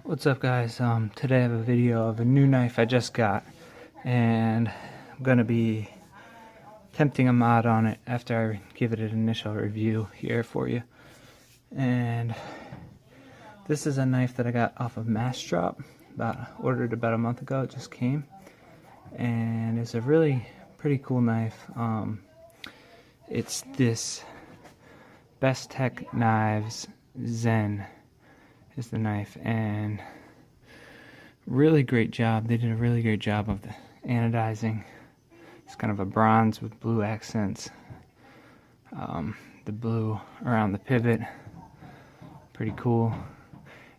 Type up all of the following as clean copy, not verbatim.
What's up, guys? Today I have a video of a new knife I just got, and I'm gonna be attempting a mod on it after I give it an initial review here for you. And this is a knife that I got off of Mass Drop, ordered about a month ago. It just came, and it's a really pretty cool knife. It's this Bestech Knives Zen is the knife, and really great job. They did a really great job of the anodizing. It's kind of a bronze with blue accents. The blue around the pivot, pretty cool.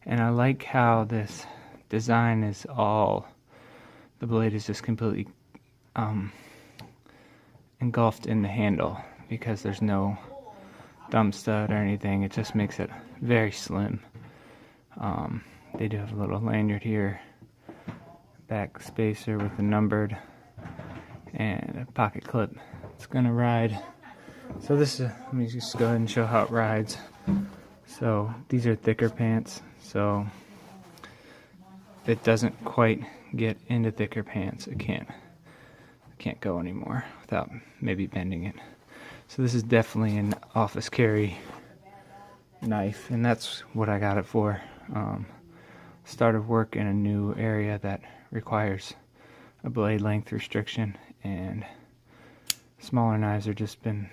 And I like how this design is all, the blade is just completely engulfed in the handle, because there's no thumb stud or anything. It just makes it very slim. They do have a little lanyard here, back spacer with the numbered, and a pocket clip. It's gonna ride. So this is, let me just go ahead and show how it rides. So these are thicker pants, so it doesn't quite get into thicker pants. It can't go anymore without maybe bending it. So this is definitely an office carry knife, and that's what I got it for. Started work in a new area that requires a blade length restriction, and smaller knives are just been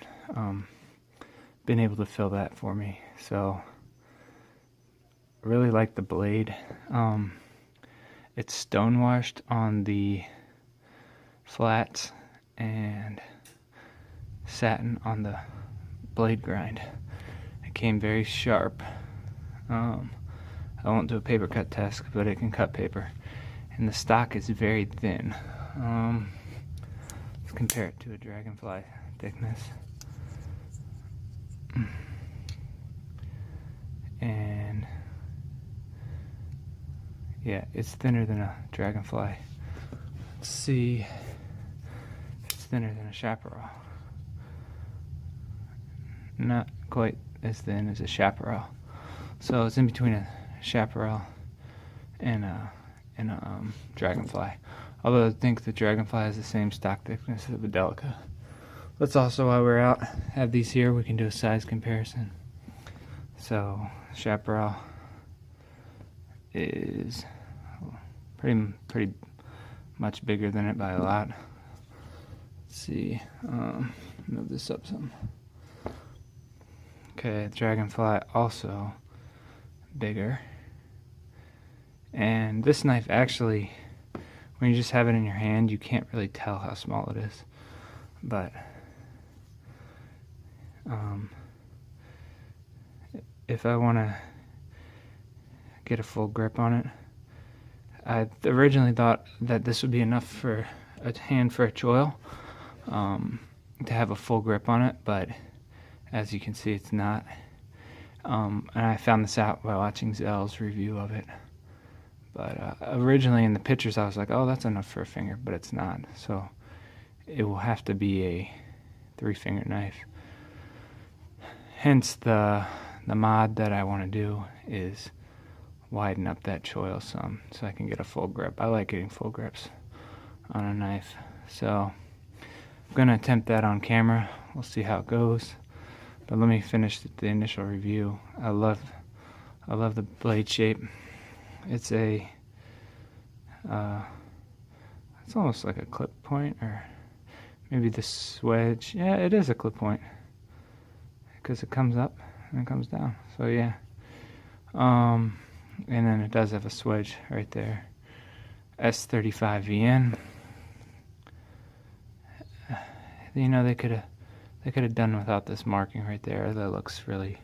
able to fill that for me. So I really like the blade. It's stone washed on the flats and satin on the blade grind. It came very sharp. I won't do a paper cut test, but it can cut paper. And the stock is very thin. Let's compare it to a Dragonfly thickness. And yeah, it's thinner than a Dragonfly. Let's see. It's thinner than a Chaparral. Not quite as thin as a Chaparral. So it's in between a Chaparral and a Dragonfly. Although I think the Dragonfly has the same stock thickness as the Delica. Let's also, while we're out, have these here. We can do a size comparison. So Chaparral is pretty much bigger than it by a lot. Let's see. Move this up some. Okay, Dragonfly also bigger. And this knife, actually, when you just have it in your hand, you can't really tell how small it is. But if I want to get a full grip on it, I originally thought that this would be enough for a hand for a choil, to have a full grip on it, but as you can see, it's not. And I found this out by watching Zell's review of it. But originally in the pictures I was like, oh, that's enough for a finger, but it's not. So it will have to be a 3-finger knife. Hence the mod that I want to do is widen up that choil some so I can get a full grip. I like getting full grips on a knife. So I'm going to attempt that on camera. We'll see how it goes. But let me finish the initial review. I love the blade shape. It's a it's almost like a clip point, or maybe the swedge. Yeah, it is a clip point, because it comes up and it comes down. So yeah. And then it does have a swedge right there. S35VN. You know, they could have done without this marking right there. That looks really,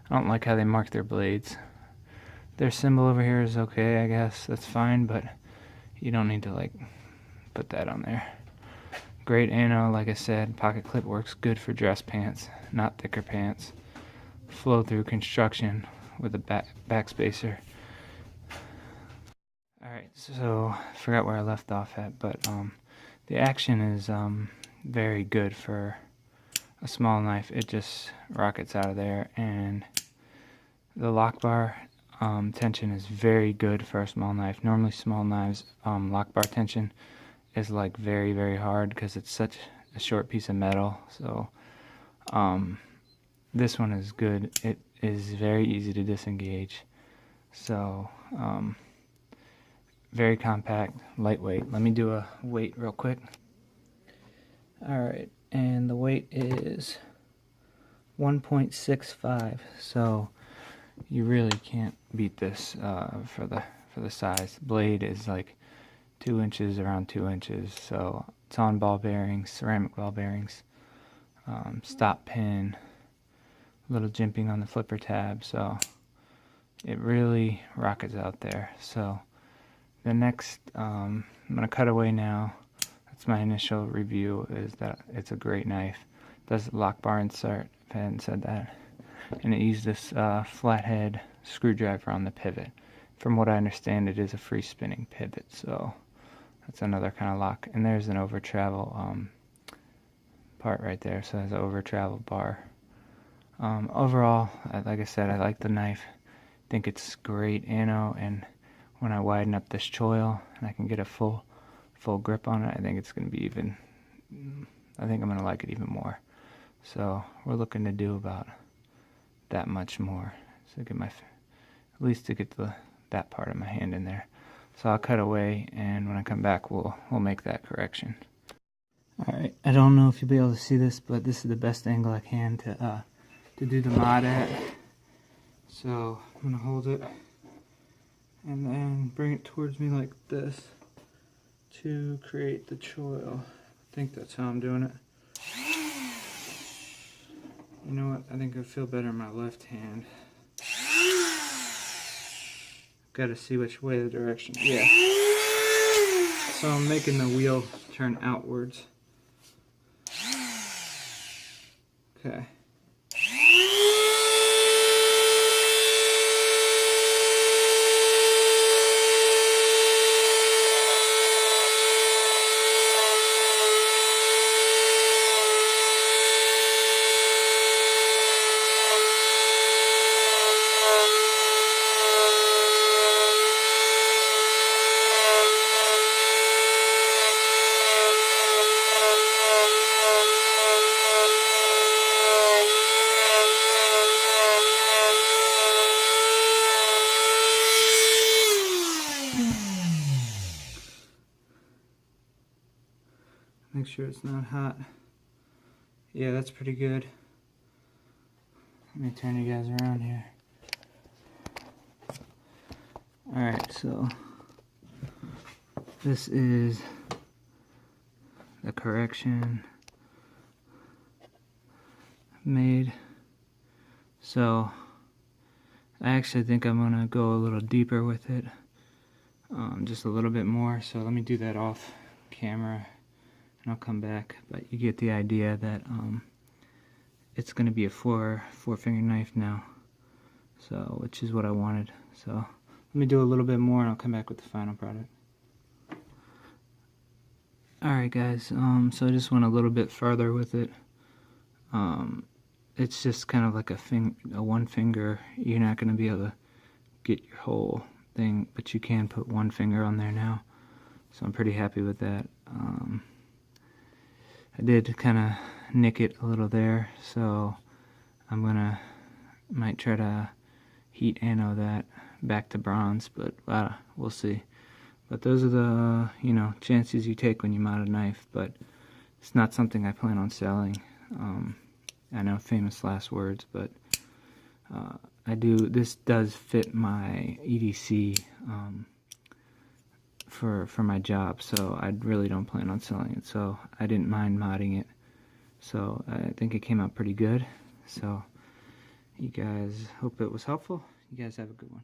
I don't like how they mark their blades. Their symbol over here is okay, I guess. That's fine, but you don't need to, like, put that on there. Great ano, like I said. Pocket clip works good for dress pants, not thicker pants. Flow through construction with a back spacer. Alright, so I forgot where I left off at, but the action is very good for a small knife. It just rockets out of there, and the lock bar tension is very good for a small knife. Normally small knives, lock bar tension is like very, very hard because it's such a short piece of metal. So this one is good. It is very easy to disengage. So very compact, lightweight. Let me do a weight real quick. Alright, and the weight is 1.65, so you really can't beat this for the size. Blade is like 2 inches, around 2 inches, so it's on ball bearings, ceramic ball bearings, stop pin, little jimping on the flipper tab, so it really rockets out there. So the next, I'm going to cut away now. That's my initial review, is that it's a great knife. It does lock bar insert, if I hadn't said that. And it used this flathead screwdriver on the pivot. From what I understand, it is a free spinning pivot, so that's another kind of lock. And there's an over travel part right there, so there's an over travel bar. Overall, like I said, I like the knife. I think it's great ammo, and when I widen up this choil and I can get a full grip on it, I think it's going to be even, I think I'm going to like it even more. So we're looking to do about that much more, so get at least to get that part of my hand in there. So I'll cut away, and when I come back we'll make that correction. Alright, I don't know if you'll be able to see this, but this is the best angle I can to do the mod at. So I'm going to hold it and then bring it towards me like this to create the choil. I think that's how I'm doing it. You know what, I think I feel better in my left hand. Gotta see which way the direction. Yeah. So I'm making the wheel turn outwards. Okay. Make sure it's not hot. Yeah, that's pretty good. Let me turn you guys around here. Alright, so this is the correction made. So I actually think I'm gonna go a little deeper with it, just a little bit more. So let me do that off camera. I'll come back, but you get the idea that it's going to be a four finger knife now, so which is what I wanted. So let me do a little bit more and I'll come back with the final product. Alright guys, so I just went a little bit further with it. It's just kind of like a one finger. You're not going to be able to get your whole thing, but you can put one finger on there now, so I'm pretty happy with that. I did kind of nick it a little there, so I'm might try to heat anno that back to bronze, but we'll see. But those are the chances you take when you mod a knife, but it's not something I plan on selling. I know, famous last words, but this does fit my EDC for my job, so I really don't plan on selling it, so I didn't mind modding it. So I think it came out pretty good. So you guys, hope it was helpful. You guys have a good one.